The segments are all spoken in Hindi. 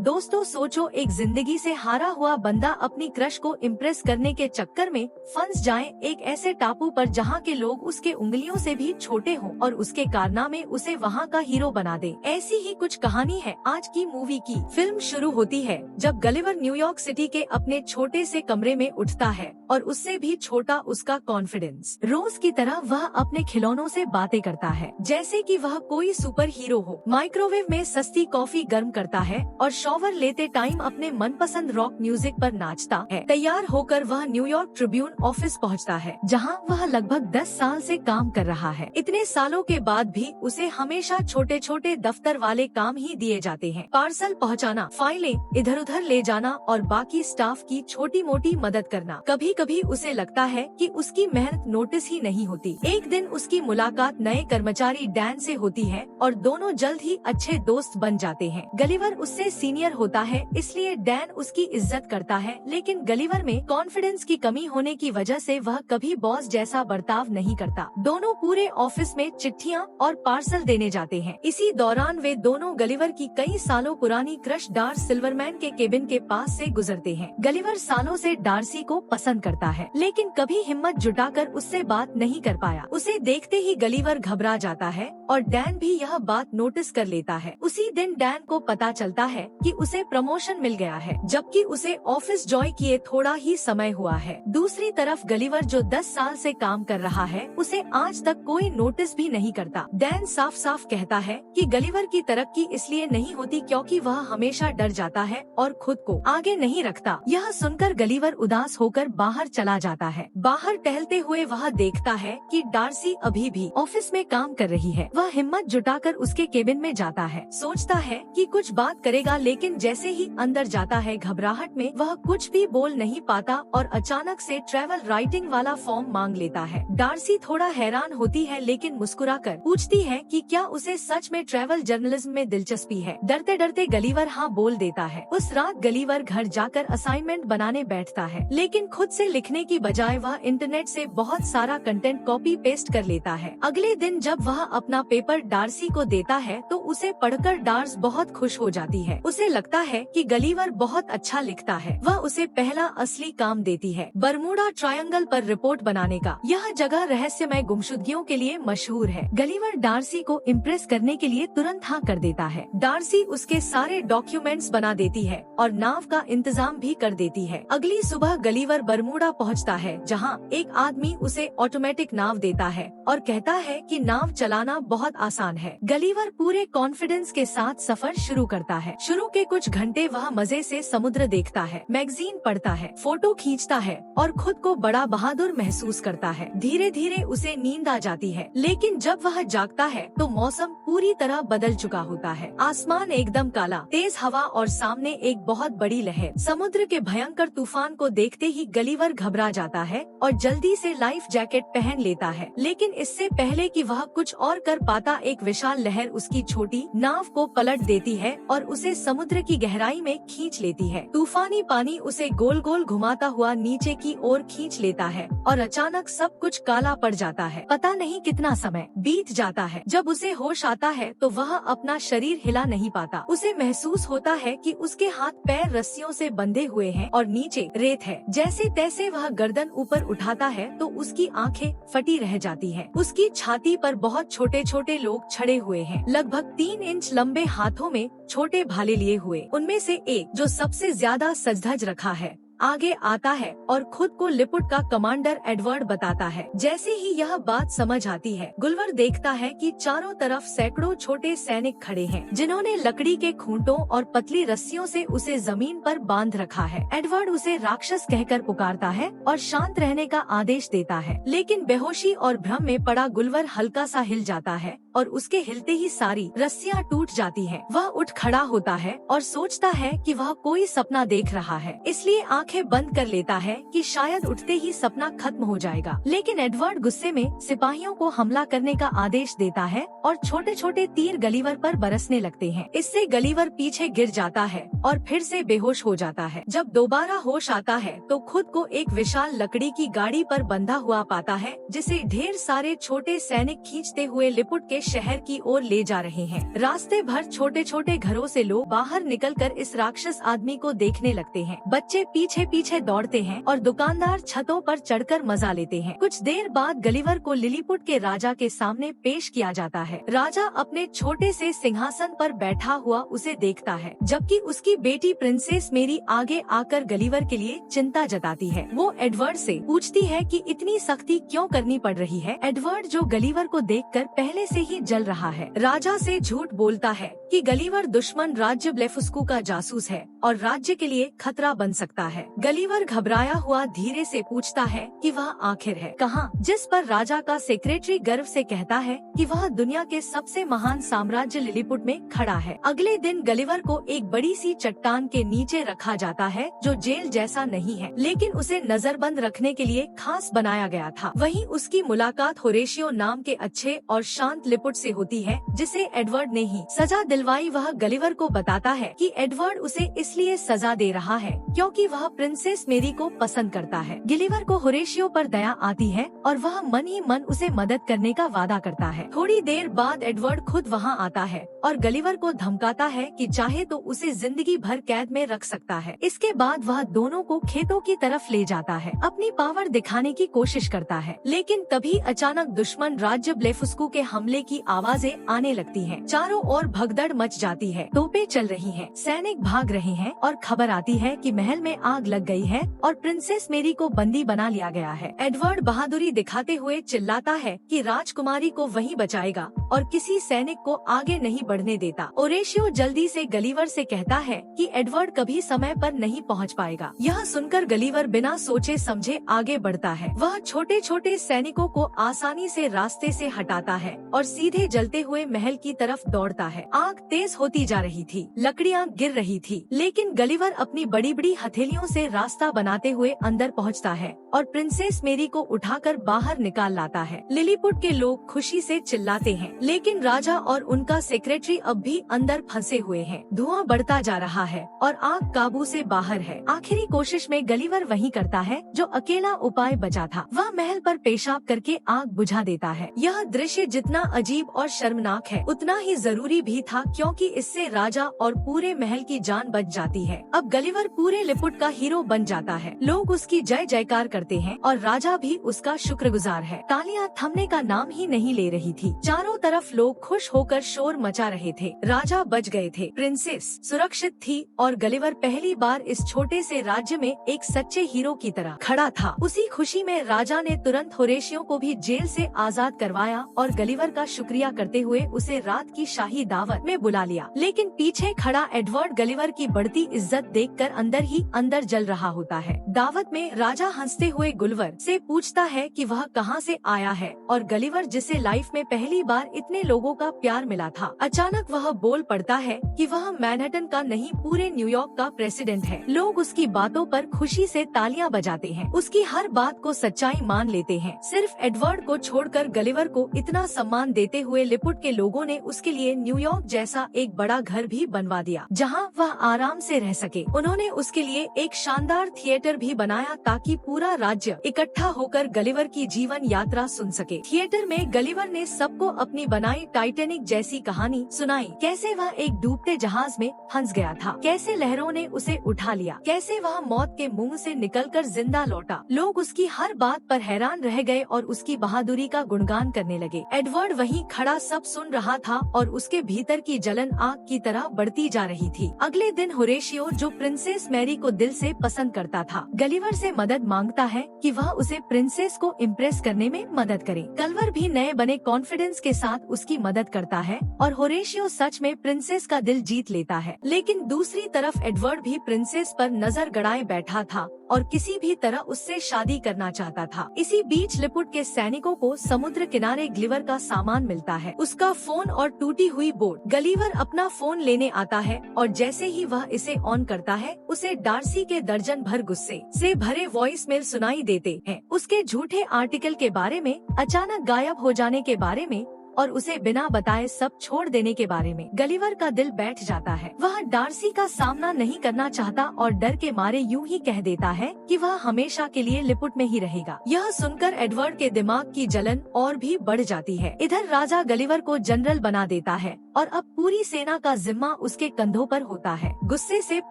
दोस्तों सोचो, एक जिंदगी से हारा हुआ बंदा अपनी क्रश को इम्प्रेस करने के चक्कर में फंस जाए एक ऐसे टापू पर जहाँ के लोग उसके उंगलियों से भी छोटे हों और उसके कारनामे उसे वहाँ का हीरो बना दे। ऐसी ही कुछ कहानी है आज की मूवी की। फिल्म शुरू होती है जब गलिवर न्यूयॉर्क सिटी के अपने छोटे से कमरे में उठता है और उससे भी छोटा उसका कॉन्फिडेंस। रोज की तरह वह अपने खिलौनों से बातें करता है जैसे कि वह कोई सुपर हीरो हो। माइक्रोवेव में सस्ती कॉफी गर्म करता है और शॉवर लेते टाइम अपने मनपसंद रॉक म्यूजिक पर नाचता है। तैयार होकर वह न्यूयॉर्क ट्रिब्यून ऑफिस पहुंचता है जहां वह लगभग 10 साल से काम कर रहा है। इतने सालों के बाद भी उसे हमेशा छोटे छोटे दफ्तर वाले काम ही दिए जाते हैं। पार्सल पहुंचाना, फाइलें इधर उधर ले जाना और बाकी स्टाफ की छोटी मोटी मदद करना। कभी कभी उसे लगता है कि उसकी मेहनत नोटिस ही नहीं होती। एक दिन उसकी मुलाकात नए कर्मचारी डैन से होती है और दोनों जल्द ही अच्छे दोस्त बन जाते हैं। गलिवर उससे सीनियर होता है इसलिए डैन उसकी इज्जत करता है, लेकिन गलिवर में कॉन्फिडेंस की कमी होने की वजह से वह कभी बॉस जैसा बर्ताव नहीं करता। दोनों पूरे ऑफिस में चिट्ठियाँ और पार्सल देने जाते हैं। इसी दौरान वे दोनों गलिवर की कई सालों पुरानी क्रश डार्स सिल्वरमैन के केबिन के पास से गुजरते हैं। गलिवर सालों से डार्सी को पसंद करता है लेकिन कभी हिम्मत जुटाकर उससे बात नहीं कर पाया। उसे देखते ही गलिवर घबरा जाता है और डैन भी यह बात नोटिस कर लेता है। उसी दिन डैन को पता चलता है कि उसे प्रमोशन मिल गया है जबकि उसे ऑफिस ज्वाइन किए थोड़ा ही समय हुआ है। दूसरी तरफ गलिवर जो 10 साल से काम कर रहा है उसे आज तक कोई नोटिस भी नहीं करता। डैन साफ साफ कहता है कि गलिवर की तरक्की इसलिए नहीं होती क्योंकि वह हमेशा डर जाता है और खुद को आगे नहीं रखता। यह सुनकर गलिवर उदास होकर बाहर चला जाता है। बाहर टहलते हुए वह देखता है कि डार्सी अभी भी ऑफिस में काम कर रही है। वह हिम्मत जुटाकर उसके केबिन में जाता है, सोचता है कि कुछ बात करेगा, लेकिन जैसे ही अंदर जाता है घबराहट में वह कुछ भी बोल नहीं पाता और अचानक से ट्रैवल राइटिंग वाला फॉर्म मांग लेता है। डार्सी थोड़ा हैरान होती है लेकिन मुस्कुराकर पूछती है कि क्या उसे सच में ट्रैवल जर्नलिज्म में दिलचस्पी है। डरते डरते गलिवर हाँ बोल देता है। उस रात गलिवर घर जाकर असाइनमेंट बनाने बैठता है लेकिन खुद से लिखने की बजाय वह इंटरनेट से बहुत सारा कंटेंट कॉपी पेस्ट कर लेता है। अगले दिन जब वह अपना पेपर डार्सी को देता है तो उसे पढ़कर डार्स बहुत खुश हो जाती है। उसे लगता है कि गलिवर बहुत अच्छा लिखता है। वह उसे पहला असली काम देती है, बरमूडा ट्रायंगल पर रिपोर्ट बनाने का। यह जगह रहस्यमय गुमशुदगियों के लिए मशहूर है। गलिवर डार्सी को इम्प्रेस करने के लिए तुरंत हाँ कर देता है। डार्सी उसके सारे डॉक्यूमेंट्स बना देती है और नाव का इंतजाम भी कर देती है। अगली सुबह गलिवर बरमूडा पहुंचता है जहां एक आदमी उसे ऑटोमेटिक नाव देता है और कहता है कि नाव चलाना बहुत आसान है। गलिवर पूरे कॉन्फिडेंस के साथ सफर शुरू करता है। शुरू के कुछ घंटे वह मजे से समुद्र देखता है, मैगजीन पढ़ता है, फोटो खींचता है और खुद को बड़ा बहादुर महसूस करता है। धीरे धीरे उसे नींद आ जाती है लेकिन जब वह जागता है तो मौसम पूरी तरह बदल चुका होता है। आसमान एकदम काला, तेज हवा और सामने एक बहुत बड़ी लहर। समुद्र के भयंकर तूफान को देखते ही गलिवर घबरा जाता है और जल्दी से लाइफ जैकेट पहन लेता है, लेकिन इससे पहले कि वह कुछ और कर पाता एक विशाल लहर उसकी छोटी नाव को पलट देती है और उसे समुद्र की गहराई में खींच लेती है। तूफानी पानी उसे गोल गोल घुमाता हुआ नीचे की ओर खींच लेता है और अचानक सब कुछ काला पड़ जाता है। पता नहीं कितना समय बीत जाता है। जब उसे होश आता है तो वह अपना शरीर हिला नहीं पाता। उसे महसूस होता है कि उसके हाथ पैर रस्सियों से बंधे हुए हैं और नीचे रेत है। जैसे तैसे वह गर्दन ऊपर उठाता है तो उसकी आंखें फटी रह जाती हैं। उसकी छाती पर बहुत छोटे छोटे लोग छड़े हुए हैं, लगभग 3 इंच लंबे हाथों में छोटे भाले लिए हुए। उनमें से एक जो सबसे ज्यादा सज-धज रखा है आगे आता है और खुद को लिपुट का कमांडर एडवर्ड बताता है। जैसे ही यह बात समझ आती है गुलवर देखता है कि चारों तरफ सैकड़ों छोटे सैनिक खड़े हैं जिन्होंने लकड़ी के खूंटों और पतली रस्सियों से उसे जमीन पर बांध रखा है। एडवर्ड उसे राक्षस कहकर पुकारता है और शांत रहने का आदेश देता है, लेकिन बेहोशी और भ्रम में पड़ा गुलवर हल्का सा हिल जाता है और उसके हिलते ही सारी रस्सियाँ टूट जाती हैं। वह उठ खड़ा होता है और सोचता है कि वह कोई सपना देख रहा है, इसलिए आंखें बंद कर लेता है कि शायद उठते ही सपना खत्म हो जाएगा। लेकिन एडवर्ड गुस्से में सिपाहियों को हमला करने का आदेश देता है और छोटे छोटे तीर गलिवर पर बरसने लगते हैं। इससे गलिवर पीछे गिर जाता है और फिर से बेहोश हो जाता है। जब दोबारा होश आता है तो खुद को एक विशाल लकड़ी की गाड़ी पर बंधा हुआ पाता है जिसे ढेर सारे छोटे सैनिक खींचते हुए लिपुट के शहर की ओर ले जा रहे हैं। रास्ते भर छोटे छोटे घरों से लोग बाहर निकलकर इस राक्षस आदमी को देखने लगते हैं। बच्चे पीछे पीछे दौड़ते हैं और दुकानदार छतों पर चढ़कर मजा लेते हैं। कुछ देर बाद गलिवर को लिलीपुट के राजा के सामने पेश किया जाता है। राजा अपने छोटे से सिंहासन पर बैठा हुआ उसे देखता है, जबकि उसकी बेटी प्रिंसेस मेरी आगे आकर गलिवर के लिए चिंता जताती है। वो एडवर्ड से पूछती है कि इतनी सख्ती क्यों करनी पड़ रही है। एडवर्ड, जो गलिवर को देखकर पहले से ही जल रहा है, राजा से झूठ बोलता है कि गलिवर दुश्मन राज्य ब्लेफुस्कू का जासूस है और राज्य के लिए खतरा बन सकता है। गलिवर घबराया हुआ धीरे से पूछता है कि वह आखिर है कहाँ, जिस पर राजा का सेक्रेटरी गर्व से कहता है कि वह दुनिया के सबसे महान साम्राज्य लिलीपुट में खड़ा है। अगले दिन गलिवर को एक बड़ी सी चट्टान के नीचे रखा जाता है, जो जेल जैसा नहीं है, लेकिन उसे नजरबंद रखने के लिए खास बनाया गया था। वहीं उसकी मुलाकात होरेशियो नाम के अच्छे और शांत लिपुट से होती है, जिसे एडवर्ड ने ही सजा दिलवाई। वह गलिवर को बताता है कि एडवर्ड उसे इसलिए सजा दे रहा है क्योंकि वह प्रिंसेस मेरी को पसंद करता है। गिलिवर को होरेशियो पर दया आती है और वह मन ही मन उसे मदद करने का वादा करता है। थोड़ी देर बाद एडवर्ड खुद वहाँ आता है और गलिवर को धमकाता है कि चाहे तो उसे जिंदगी भर कैद में रख सकता है। इसके बाद वह दोनों को खेतों की तरफ ले जाता है, अपनी पावर दिखाने की कोशिश करता है, लेकिन तभी अचानक दुश्मन राज्य ब्लेफुस्कू के हमले की आवाजें आने लगती हैं। चारों ओर भगदड़ मच जाती है, तोपें चल रही हैं, सैनिक भाग रहे हैं और खबर आती है कि महल में आग लग गई है और प्रिंसेस मेरी को बंदी बना लिया गया है। एडवर्ड बहादुरी दिखाते हुए चिल्लाता है कि राजकुमारी को वही बचाएगा और किसी सैनिक को आगे नहीं बढ़ने देता। होरेशियो जल्दी से गलिवर से कहता है कि एडवर्ड कभी समय पर नहीं पहुंच पाएगा। यह सुनकर गलिवर बिना सोचे समझे आगे बढ़ता है। वह छोटे छोटे सैनिकों को आसानी से रास्ते से हटाता है और सीधे जलते हुए महल की तरफ दौड़ता है। आग तेज होती जा रही थी, लकड़ियाँ गिर रही थी, लेकिन गलिवर अपनी बड़ी बड़ी हथेलियों से रास्ता बनाते हुए अंदर पहुंचता है और प्रिंसेस मेरी को उठाकर बाहर निकाल लाता है। लिलीपुट के लोग खुशी से चिल्लाते हैं, लेकिन राजा और उनका सेक्रेटरी अब भी अंदर फंसे हुए हैं। धुआं बढ़ता जा रहा है और आग काबू से बाहर है। आखिरी कोशिश में गलिवर वही करता है जो अकेला उपाय बचा था। वह महल पर पेशाब करके आग बुझा देता है। यह दृश्य जितना अजीब और शर्मनाक है, उतना ही जरूरी भी था, क्योंकि इससे राजा और पूरे महल की जान बच जाती है। अब गलिवर पूरे लिपुट का हीरो बन जाता है। लोग उसकी जय जयकार करते हैं और राजा भी उसका शुक्रगुजार है। तालियां थमने का नाम ही नहीं ले रही थी। चारों तरफ लोग खुश होकर शोर मचा रहे थे। राजा बच गए थे, प्रिंसेस सुरक्षित थी और गलिवर पहली बार इस छोटे से राज्य में एक सच्चे हीरो की तरह खड़ा था। उसी खुशी में राजा ने तुरंत होरेशियो को भी जेल से आजाद करवाया और गलिवर का शुक्रिया करते हुए उसे रात की शाही दावत में बुला लिया। लेकिन पीछे खड़ा एडवर्ड गलिवर की बढ़ती इज्जत देखकर अंदर ही अंदर जल रहा होता है। दावत में राजा हंसते हुए गुलवर से पूछता है कि वह कहाँ से आया है और गलिवर, जिसे लाइफ में पहली बार इतने लोगों का प्यार मिला था, अचानक वह बोल पड़ता है कि वह मैनहट्टन का नहीं, पूरे न्यूयॉर्क का प्रेसिडेंट है। लोग उसकी बातों पर खुशी से तालियां बजाते हैं, उसकी हर बात को सच्चाई मान लेते हैं। सिर्फ एडवर्ड को छोड़कर गलिवर को इतना सम्मान देते हुए लिपुट के लोगों ने उसके लिए न्यूयॉर्क जैसा एक बड़ा घर भी बनवा दिया, जहां वह आराम से रह सके। उन्होंने उसके लिए एक शानदार थिएटर भी बनाया ताकि पूरा राज्य इकट्ठा होकर गलिवर की जीवन यात्रा सुन सके। थिएटर में गलिवर ने सबको अपनी बनाई टाइटैनिक जैसी कहानी सुनाई, कैसे वह एक डूबते जहाज में फंस गया था, कैसे लहरों ने उसे उठा लिया, कैसे वह मौत के मुंह से निकलकर जिंदा लौटा। लोग उसकी हर बात पर हैरान रह गए और उसकी बहादुरी का गुणगान करने लगे। एडवर्ड वहीं खड़ा सब सुन रहा था और उसके भीतर की जलन आग की तरह बढ़ती जा रही थी। अगले दिन होरेशियो, जो प्रिंसेस मैरी को दिल से पसंद करता था, गलिवर से मदद मांगता है कि वह उसे प्रिंसेस को इम्प्रेस करने में मदद करे। गलिवर भी नए बने कॉन्फिडेंस के साथ उसकी मदद करता है और होरेशियो सच में प्रिंसेस का दिल जीत लेता है। लेकिन दूसरी तरफ एडवर्ड भी प्रिंसेस पर नजर गड़ाए बैठा था और किसी भी तरह उससे शादी करना चाहता था। इसी बीच लिपुट के सैनिकों को समुद्र किनारे गलिवर का सामान मिलता है, उसका फोन और टूटी हुई बोट। गलिवर अपना फोन लेने आता है और जैसे ही वह इसे ऑन करता है, उसे डार्सी के दर्जन भर गुस्से से भरे वॉइस मेल सुनाई देते हैं। उसके झूठे आर्टिकल के बारे में, अचानक गायब हो जाने के बारे में और उसे बिना बताए सब छोड़ देने के बारे में। गलिवर का दिल बैठ जाता है। वह डार्सी का सामना नहीं करना चाहता और डर के मारे यूं ही कह देता है कि वह हमेशा के लिए लिपुट में ही रहेगा। यह सुनकर एडवर्ड के दिमाग की जलन और भी बढ़ जाती है। इधर राजा गलिवर को जनरल बना देता है और अब पूरी सेना का जिम्मा उसके कंधों पर होता है। गुस्से से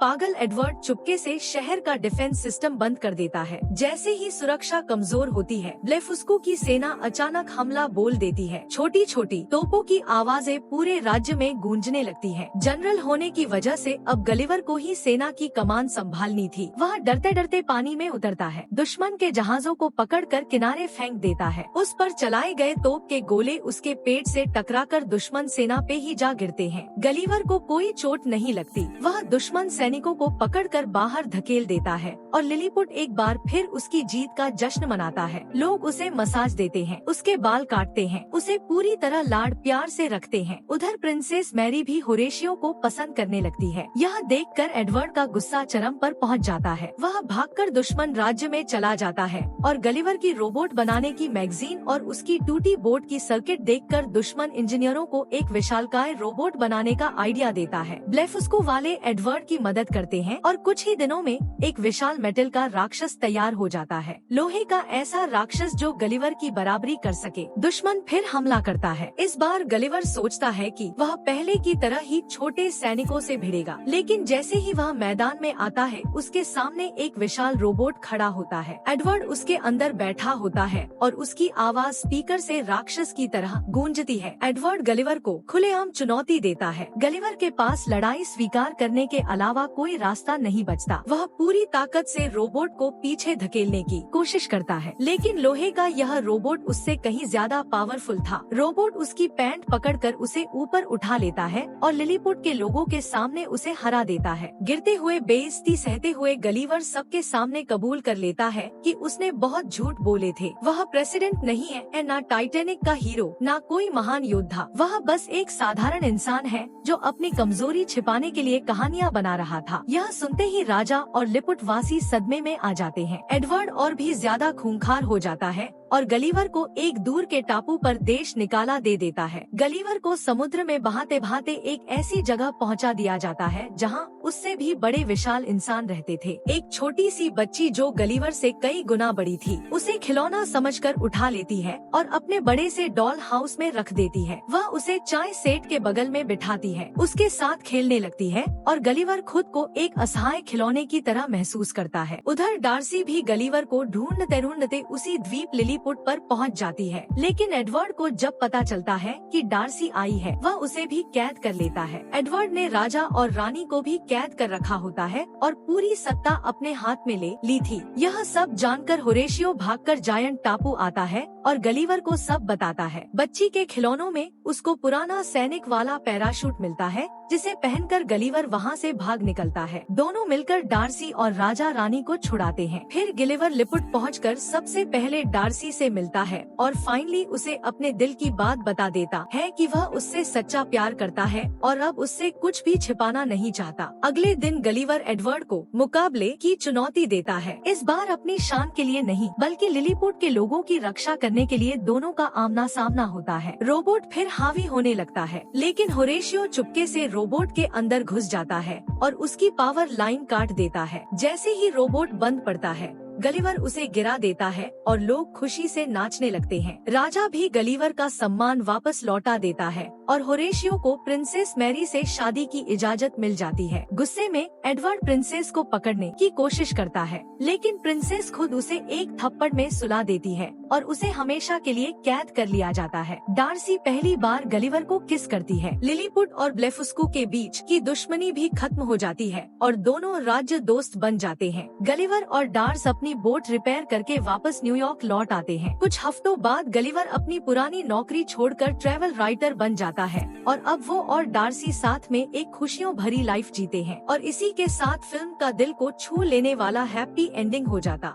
पागल एडवर्ड चुपके से शहर का डिफेंस सिस्टम बंद कर देता है। जैसे ही सुरक्षा कमजोर होती है, ब्लेफुस्को की सेना अचानक हमला बोल देती है। छोटी छोटी तोपों की आवाजें पूरे राज्य में गूंजने लगती है। जनरल होने की वजह से अब गलिवर को ही सेना की कमान संभालनी थी। वह डरते डरते पानी में उतरता है। दुश्मन के जहाजों को पकड़कर किनारे फेंक देता है। उस पर चलाए गए तोप के गोले उसके पेट से टकराकर दुश्मन सेना पे ही जा गिरते हैं। गलिवर को कोई चोट नहीं लगती। वह दुश्मन सैनिकों को पकड़कर बाहर धकेल देता है और लिलीपुट एक बार फिर उसकी जीत का जश्न मनाता है। लोग उसे मसाज देते हैं, उसके बाल काटते हैं, उसे पूरी तरह लाड प्यार से रखते हैं। उधर प्रिंसेस मैरी भी होरेशियो को पसंद करने लगती है। यह देखकर एडवर्ड का गुस्सा चरम पर पहुंच जाता है। वह भागकर दुश्मन राज्य में चला जाता है और गलिवर की रोबोट बनाने की मैगजीन और उसकी टूटी बोट की सर्किट देखकर दुश्मन इंजीनियरों को एक विशालकाय रोबोट बनाने का आइडिया देता है। ब्लेफुस्को वाले एडवर्ड की मदद करते हैं और कुछ ही दिनों में एक विशाल मेटल का राक्षस तैयार हो जाता है। लोहे का ऐसा राक्षस जो गलिवर की बराबरी कर सके। दुश्मन फिर हमला करता है। इस बार गलिवर सोचता है कि वह पहले की तरह ही छोटे सैनिकों से भिड़ेगा, लेकिन जैसे ही वह मैदान में आता है, उसके सामने एक विशाल रोबोट खड़ा होता है। एडवर्ड उसके अंदर बैठा होता है और उसकी आवाज स्पीकर से राक्षस की तरह गूंजती है। एडवर्ड गलिवर को खुलेआम चुनौती देता है। गलिवर के पास लड़ाई स्वीकार करने के अलावा कोई रास्ता नहीं बचता। वह पूरी ताकत से रोबोट को पीछे धकेलने की कोशिश करता है, लेकिन लोहे का यह रोबोट उससे कहीं ज्यादा पावरफुल था। रोबोट उसकी पैंट पकड़कर उसे ऊपर उठा लेता है और लिलीपुट के लोगों के सामने उसे हरा देता है। गिरते हुए बेइज्जती सहते हुए गलिवर सबके सामने कबूल कर लेता है कि उसने बहुत झूठ बोले थे। वह प्रेसिडेंट नहीं है, ना टाइटैनिक का हीरो, ना कोई महान योद्धा। वह बस एक साधारण इंसान है जो अपनी कमजोरी छिपाने के लिए कहानियां बना रहा था। यह सुनते ही राजा और लिपुट वासी सदमे में आ जाते हैं। एडवर्ड और भी ज्यादा खूंखार हो जाता है और गलिवर को एक दूर के टापू पर देश निकाला दे देता है। गलिवर को समुद्र में बहाते बहाते एक ऐसी जगह पहुंचा दिया जाता है जहां उससे भी बड़े विशाल इंसान रहते थे। एक छोटी सी बच्ची जो गलिवर से कई गुना बड़ी थी, उसे खिलौना समझकर उठा लेती है और अपने बड़े से डॉल हाउस में रख देती है। वह उसे चाय सेट के बगल में बिठाती है, उसके साथ खेलने लगती है और गलिवर खुद को एक असहाय खिलौने की तरह महसूस करता है। उधर डार्सी भी गलिवर को ढूंढते ढूंढते उसी द्वीप लिलीपुट पर पहुंच जाती है, लेकिन एडवर्ड को जब पता चलता है कि डार्सी आई है, वह उसे भी कैद कर लेता है। एडवर्ड ने राजा और रानी को भी कैद कर रखा होता है और पूरी सत्ता अपने हाथ में ले ली थी। यह सब जानकर होरेशियो भागकर जायंट टापू आता है और गलिवर को सब बताता है। बच्ची के खिलौनों में उसको पुराना सैनिक वाला पैराशूट मिलता है, जिसे पहनकर गलिवर वहाँ से भाग निकलता है। दोनों मिलकर डार्सी और राजा रानी को छुड़ाते हैं। फिर गिलिवर लिपुट पहुंचकर सबसे पहले डार्सी से मिलता है और फाइनली उसे अपने दिल की बात बता देता है कि वह उससे सच्चा प्यार करता है और अब उससे कुछ भी छिपाना नहीं चाहता। अगले दिन गलिवर एडवर्ड को मुकाबले की चुनौती देता है। इस बार अपनी शान के लिए नहीं, बल्कि लिलीपुट के लोगों की रक्षा करने के लिए दोनों का आमना सामना होता है। रोबोट फिर हावी होने लगता है, लेकिन होरेशियो चुपके से रोबोट के अंदर घुस जाता है और उसकी पावर लाइन काट देता है। जैसे ही रोबोट बंद पड़ता है, गलिवर उसे गिरा देता है और लोग खुशी से नाचने लगते हैं। राजा भी गलिवर का सम्मान वापस लौटा देता है और होरेशियो को प्रिंसेस मैरी से शादी की इजाजत मिल जाती है। गुस्से में एडवर्ड प्रिंसेस को पकड़ने की कोशिश करता है, लेकिन प्रिंसेस खुद उसे एक थप्पड़ में सुला देती है और उसे हमेशा के लिए कैद कर लिया जाता है। डार्सी पहली बार गलिवर को किस करती है। लिलीपुट और ब्लेफुस्को के बीच की दुश्मनी भी खत्म हो जाती है और दोनों राज्य दोस्त बन जाते हैं। गलिवर और डार्स अपनी बोट रिपेयर करके वापस न्यूयॉर्क लौट आते हैं। कुछ हफ्तों बाद गलिवर अपनी पुरानी नौकरी छोड़कर ट्रैवल राइटर बन जाता है और अब वो और डार्सी साथ में एक खुशियों भरी लाइफ जीते हैं और इसी के साथ फिल्म का दिल को छू लेने वाला हैप्पी एंडिंग हो जाता।